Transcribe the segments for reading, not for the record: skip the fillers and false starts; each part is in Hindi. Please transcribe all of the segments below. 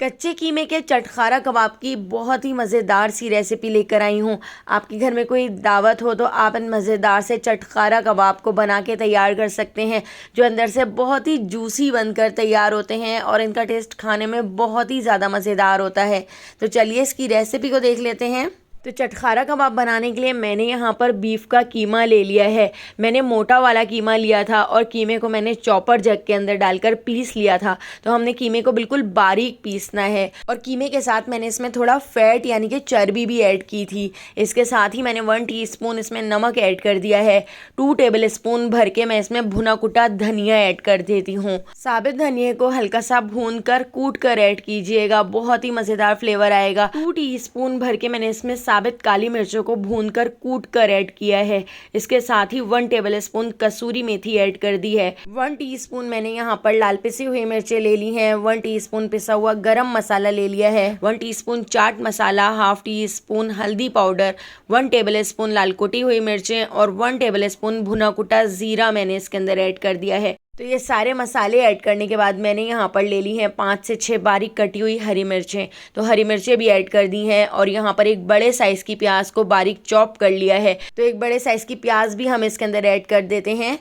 कच्चे कीमे के चटखारा कबाब की बहुत ही मज़ेदार सी रेसिपी लेकर आई हूँ। आपके घर में कोई दावत हो तो आप इन मज़ेदार से चटखारा कबाब को बना के तैयार कर सकते हैं, जो अंदर से बहुत ही जूसी बनकर तैयार होते हैं और इनका टेस्ट खाने में बहुत ही ज़्यादा मज़ेदार होता है। तो चलिए इसकी रेसिपी को देख लेते हैं। तो चटखारा कबाब बनाने के लिए मैंने यहाँ पर बीफ का कीमा ले लिया है। मैंने मोटा वाला कीमा लिया था और कीमे को मैंने चॉपर जग के अंदर डालकर पीस लिया था। तो हमने कीमे को बिल्कुल बारीक पीसना है और कीमे के साथ मैंने इसमें थोड़ा फैट यानी कि चर्बी भी ऐड की थी। इसके साथ ही मैंने 1 टीस्पून इसमें नमक ऐड कर दिया है। 2 टेबल स्पून भर के मैं इसमें भुना कुटा धनिया ऐड कर देती हूँ। साबित धनिया को हल्का सा भून कर कूट कर ऐड कीजिएगा, बहुत ही मज़ेदार फ्लेवर आएगा। 2 टीस्पून भर के मैंने इसमें साबित काली मिर्चों को भूनकर कूट कर ऐड किया है। इसके साथ ही 1 टेबल स्पून कसूरी मेथी ऐड कर दी है। 1 टीस्पून मैंने यहाँ पर लाल पिसी हुई मिर्चें ले ली हैं। 1 टीस्पून पिसा हुआ गरम मसाला ले लिया है। 1 teaspoon chaat masala, half tea spoon हल्दी पाउडर, 1 टेबल स्पून लाल कुटी हुई मिर्चें और 1 टेबल स्पून भुना कुटा जीरा मैंने इसके अंदर ऐड कर दिया है। तो ये सारे मसाले ऐड करने के बाद मैंने यहाँ पर ले ली हैं 5 से 6 बारीक कटी हुई हरी मिर्चें। तो हरी मिर्चें भी ऐड कर दी हैं और यहाँ पर एक बड़े साइज़ की प्याज को बारीक चॉप कर लिया है। तो एक बड़े साइज़ की प्याज भी हम इसके अंदर ऐड कर देते हैं।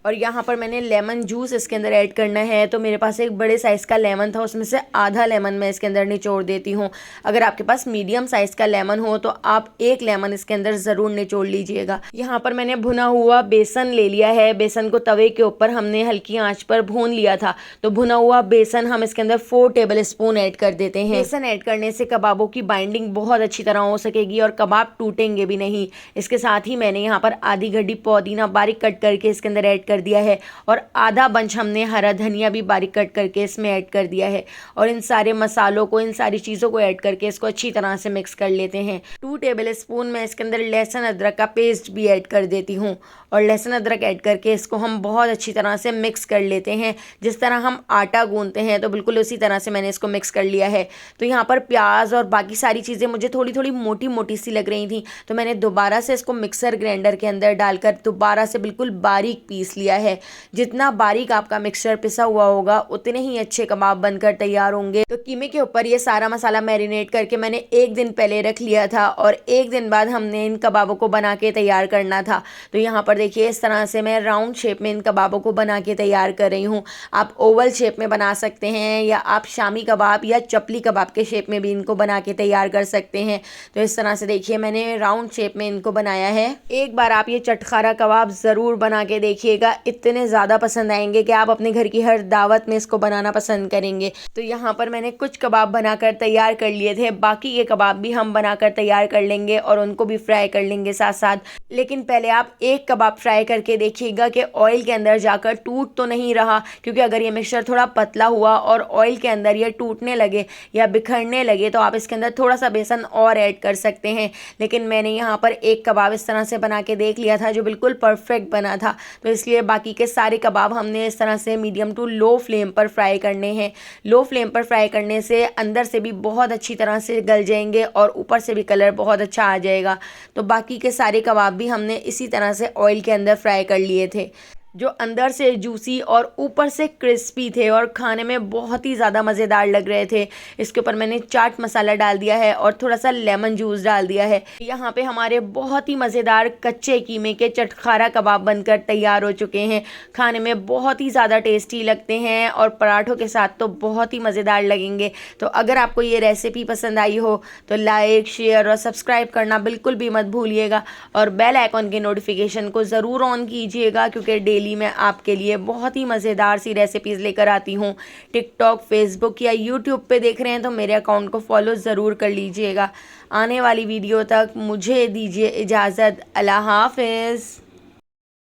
और यहाँ पर मैंने लेमन जूस इसके अंदर ऐड करना है। तो मेरे पास एक बड़े साइज़ का लेमन था, उसमें से आधा लेमन मैं इसके अंदर निचोड़ देती हूँ। अगर आपके पास मीडियम साइज़ का लेमन हो तो आप 1 लेमन इसके अंदर ज़रूर निचोड़ लीजिएगा। यहाँ पर मैंने भुना हुआ बेसन ले लिया है। बेसन को तवे के ऊपर हमने हल्की आंच पर भून लिया था। तो भुना हुआ बेसन हम इसके अंदर 4 टेबल स्पून ऐड कर देते हैं। बेसन ऐड करने से कबाबों की बाइंडिंग बहुत अच्छी तरह हो सकेगी और कबाब टूटेंगे भी नहीं। इसके साथ ही मैंने यहाँ पर आधी गड्डी पुदीना बारीक कट करके इसके अंदर ऐड कर दिया है और आधा बंच हमने हरा धनिया भी बारीक कट करके इसमें ऐड कर दिया है। और इन सारे मसालों को, इन सारी चीज़ों को ऐड करके इसको अच्छी तरह से मिक्स कर लेते हैं। 2 टेबल स्पून मैं इसके अंदर लहसुन अदरक का पेस्ट भी ऐड कर देती हूँ और लहसुन अदरक ऐड करके इसको हम बहुत अच्छी तरह से मिक्स कर लेते हैं। जिस तरह हम आटा गूंथते हैं तो बिल्कुल उसी तरह से मैंने इसको मिक्स कर लिया है। तो यहाँ पर प्याज और बाकी सारी चीज़ें मुझे थोड़ी थोड़ी मोटी मोटी सी लग रही थी, तो मैंने दोबारा से इसको मिक्सर ग्राइंडर के अंदर डालकर दोबारा से बिल्कुल बारीक पीस लिया है। जितना बारीक आपका मिक्सचर पिसा हुआ होगा उतने ही अच्छे कबाब बनकर तैयार होंगे। तो कीमे के ऊपर ये सारा मसाला मैरिनेट करके मैंने 1 दिन पहले रख लिया था और 1 दिन बाद हमने इन कबाबों को बना के तैयार करना था। तो यहाँ पर देखिए इस तरह से मैं राउंड शेप में इन कबाबों को बना के तैयार कर रही हूँ। आप ओवल शेप में बना सकते हैं या आप शामी कबाब या चपली कबाब के शेप में भी इनको बना के तैयार कर सकते हैं। तो इस तरह से देखिए मैंने राउंड शेप में इनको बनाया है। एक बार आप ये चटखारा कबाब ज़रूर बना के देखिएगा, इतने ज़्यादा पसंद आएंगे कि आप अपने घर की हर दावत में इसको बनाना पसंद करेंगे। तो यहाँ पर मैंने कुछ कबाब बनाकर तैयार कर लिए थे, बाकी के कबाब भी हम बनाकर तैयार कर लेंगे और उनको भी फ्राई कर लेंगे साथ साथ। लेकिन पहले आप एक कबाब फ्राई करके देखिएगा कि ऑयल के अंदर जाकर टूट तो नहीं रहा, क्योंकि अगर ये मिक्सचर थोड़ा पतला हुआ और ऑयल के अंदर ये टूटने लगे या बिखरने लगे तो आप इसके अंदर थोड़ा सा बेसन और ऐड कर सकते हैं। लेकिन मैंने यहाँ पर एक कबाब इस तरह से बना के देख लिया था जो बिल्कुल परफेक्ट बना था, तो इसलिए बाकी के सारे कबाब हमने इस तरह से मीडियम टू लो फ्लेम पर फ्राई करने हैं। लो फ्लेम पर फ्राई करने से अंदर से भी बहुत अच्छी तरह से गल जाएंगे और ऊपर से भी कलर बहुत अच्छा आ जाएगा। तो बाकी के सारे कबाब भी हमने इसी तरह से ऑयल के अंदर फ्राई कर लिए थे, जो अंदर से जूसी और ऊपर से क्रिस्पी थे और खाने में बहुत ही ज़्यादा मज़ेदार लग रहे थे। इसके ऊपर मैंने चाट मसाला डाल दिया है और थोड़ा सा लेमन जूस डाल दिया है। यहाँ पे हमारे बहुत ही मज़ेदार कच्चे कीमे के चटखारा कबाब बनकर तैयार हो चुके हैं। खाने में बहुत ही ज़्यादा टेस्टी लगते हैं और पराठों के साथ तो बहुत ही मज़ेदार लगेंगे। तो अगर आपको ये रेसिपी पसंद आई हो तो लाइक, शेयर और सब्सक्राइब करना बिल्कुल भी मत भूलिएगा और बेल आइकॉन के नोटिफिकेशन को ज़रूर ऑन कीजिएगा, क्योंकि डेली मैं आपके लिए बहुत ही मज़ेदार सी रेसिपीज़ लेकर आती हूँ। टिकटॉक, फेसबुक या यूट्यूब पे देख रहे हैं तो मेरे अकाउंट को फॉलो ज़रूर कर लीजिएगा। आने वाली वीडियो तक मुझे दीजिए इजाज़त। अल्लाह हाफ़िज़।